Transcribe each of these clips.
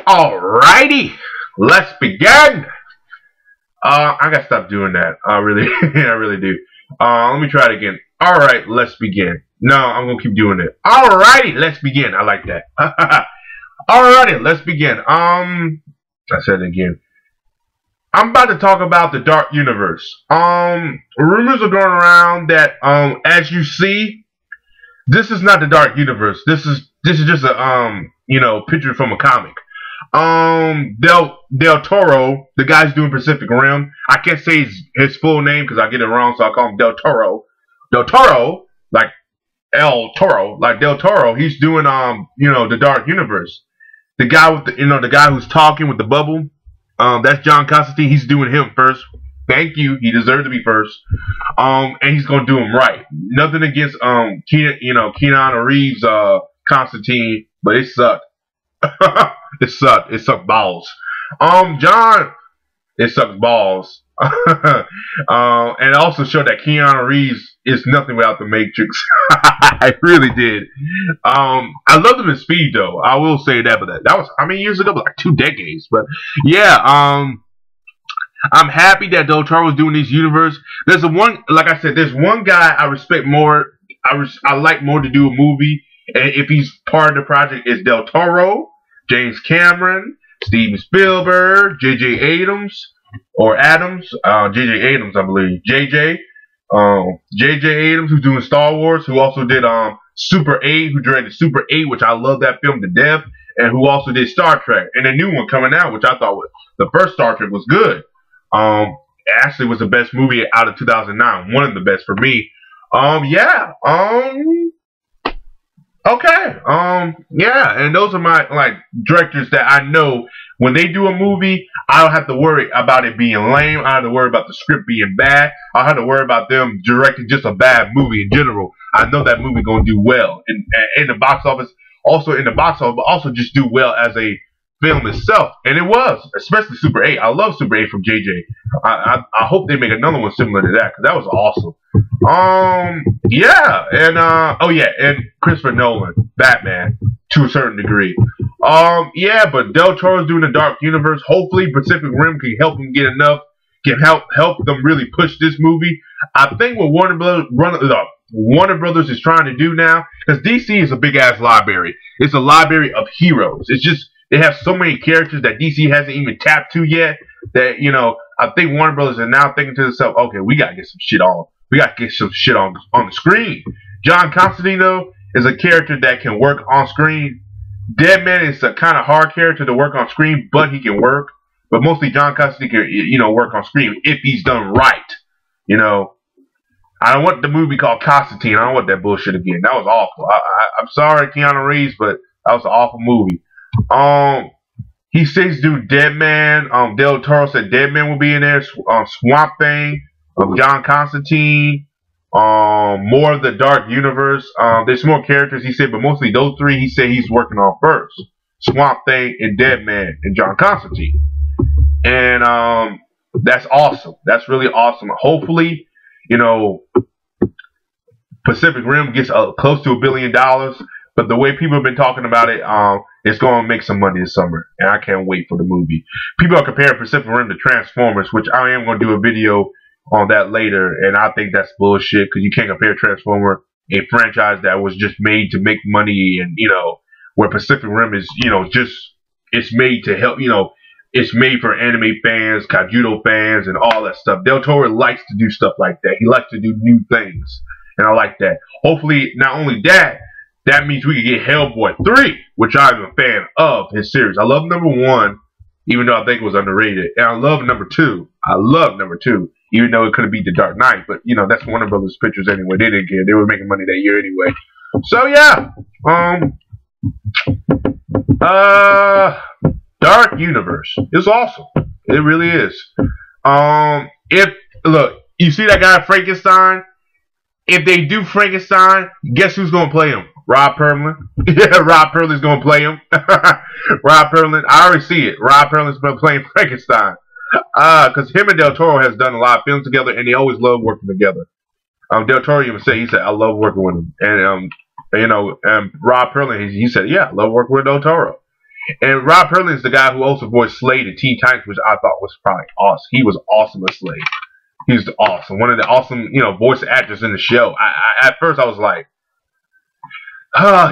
Alrighty, let's begin. I gotta stop doing that. I really, I really do. Let me try it again. Alright, let's begin. No, I'm gonna keep doing it. Alrighty, let's begin. I like that. Alrighty, let's begin. I said it again. I'm about to talk about the Dark Universe. Rumors are going around that, as you see, this is not the Dark Universe. This is just a, picture from a comic. Del Toro, the guy's doing Pacific Rim. I can't say his full name because I get it wrong, so I call him Del Toro. Del Toro, like El Toro, like Del Toro. He's doing the Dark Universe. The guy with the guy who's talking with the bubble. That's John Constantine. He's doing him first. Thank you. He deserved to be first. And he's gonna do him right. Nothing against Keanu Reeves Constantine, but it sucked. It sucked. It sucked balls. John, it sucked balls. And also showed that Keanu Reeves is nothing without the Matrix. I really did. I loved him in Speed though. I will say that, but that was how many years ago? Like 2 decades. But yeah, I'm happy that Del Toro was doing this universe. There's like I said, there's one guy I respect more. I like more to do a movie, and if he's part of the project, is Del Toro, James Cameron, Steven Spielberg, J.J. Abrams, or Adams, J.J. Abrams, I believe, J.J. Abrams, who's doing Star Wars, who also did Super 8, who directed Super 8, which I love that film to death, and who also did Star Trek, and a new one coming out, which I thought the first Star Trek was good. Actually was the best movie out of 2009, one of the best for me. Yeah, okay, yeah, and those are my directors that I know when they do a movie, I don't have to worry about it being lame. I don't have to worry about the script being bad. I don't have to worry about them directing just a bad movie in general. I know that movie gonna do well in the box office, also in the box office, but also just do well as a film itself, and it was, especially Super 8. I love Super 8 from JJ. I hope they make another one similar to that, because that was awesome. Yeah, and oh yeah, and Christopher Nolan, Batman, to a certain degree. Yeah, but Del Toro's doing the Dark Universe. Hopefully Pacific Rim can help him get enough, can help them really push this movie. I think what Warner Brothers is trying to do now, because DC is a big ass library. It's a library of heroes. It's just they have so many characters that DC hasn't even tapped to yet that, I think Warner Brothers are now thinking to themselves, okay, we gotta get some shit on. We gotta get some shit on the screen. John Constantine, though, is a character that can work on screen. Deadman is a kind of hard character to work on screen, but he can work. But mostly John Constantine can, work on screen if he's done right. I don't want the movie called Constantine. I don't want that bullshit again. That was awful. I'm sorry, Keanu Reeves, but that was an awful movie. He says do Deadman. Del Toro said Deadman will be in there. Swamp Thing. John Constantine. More of the Dark Universe. There's more characters he said, but mostly those three he said he's working on first. Swamp Thing and Deadman and John Constantine. And that's awesome. That's really awesome. Hopefully, Pacific Rim gets close to $1 billion. But the way people have been talking about it, it's going to make some money this summer. And I can't wait for the movie. People are comparing Pacific Rim to Transformers, which I am going to do a video on that later. And I think that's bullshit, because you can't compare Transformer, a franchise that was just made to make money, and, where Pacific Rim is, it's made to help, it's made for anime fans, Kajudo fans, and all that stuff. Del Toro likes to do stuff like that. He likes to do new things. And I like that. Hopefully, not only that, that means we can get Hellboy 3, which I'm a fan of his series. I love number 1, even though I think it was underrated. And I love number 2. I love number 2, even though it could have been The Dark Knight. But, that's Warner Brothers Pictures anyway. They didn't care. They were making money that year anyway. So, yeah. Dark Universe. It's awesome. It really is. Look, you see that guy Frankenstein? If they do Frankenstein, guess who's going to play him? Rob Perlman. Yeah, Rob Perlman's going to play him. Rob Perlman. I already see it. Rob Perlman's been playing Frankenstein. Because him and Del Toro has done a lot of films together, and they always love working together. Del Toro even said, I love working with him. And, Rob Perlman, he said, yeah, I love working with Del Toro. And Rob Perlin is the guy who also voiced Slade in Teen Titans, which I thought was probably awesome. He was awesome as Slade. He's awesome. One of the awesome, voice actors in the show. At first I was like,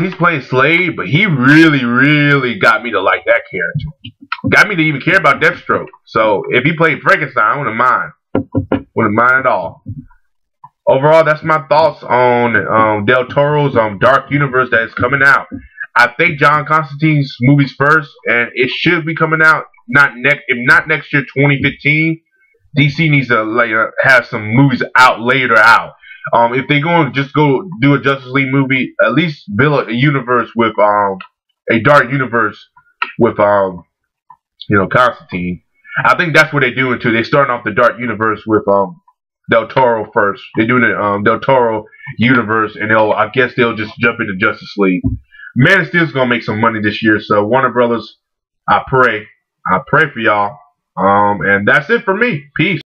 he's playing Slade, but he really, really got me to like that character. Got me to even care about Deathstroke. So if he played Frankenstein, I wouldn't mind. Wouldn't mind at all. Overall, that's my thoughts on Del Toro's Dark Universe that is coming out. I think John Constantine's movie's first, and it should be coming out if not next year, 2015. DC needs to have some movies out later out. If they're going to just go do a Justice League movie, at least build a universe with a dark universe with Constantine. I think that's what they're doing too. They're starting off the dark universe with Del Toro first. They're doing the Del Toro universe, and I guess they'll just jump into Justice League. Man of Steel's gonna make some money this year, so Warner Brothers, I pray for y'all. And that's it for me. Peace.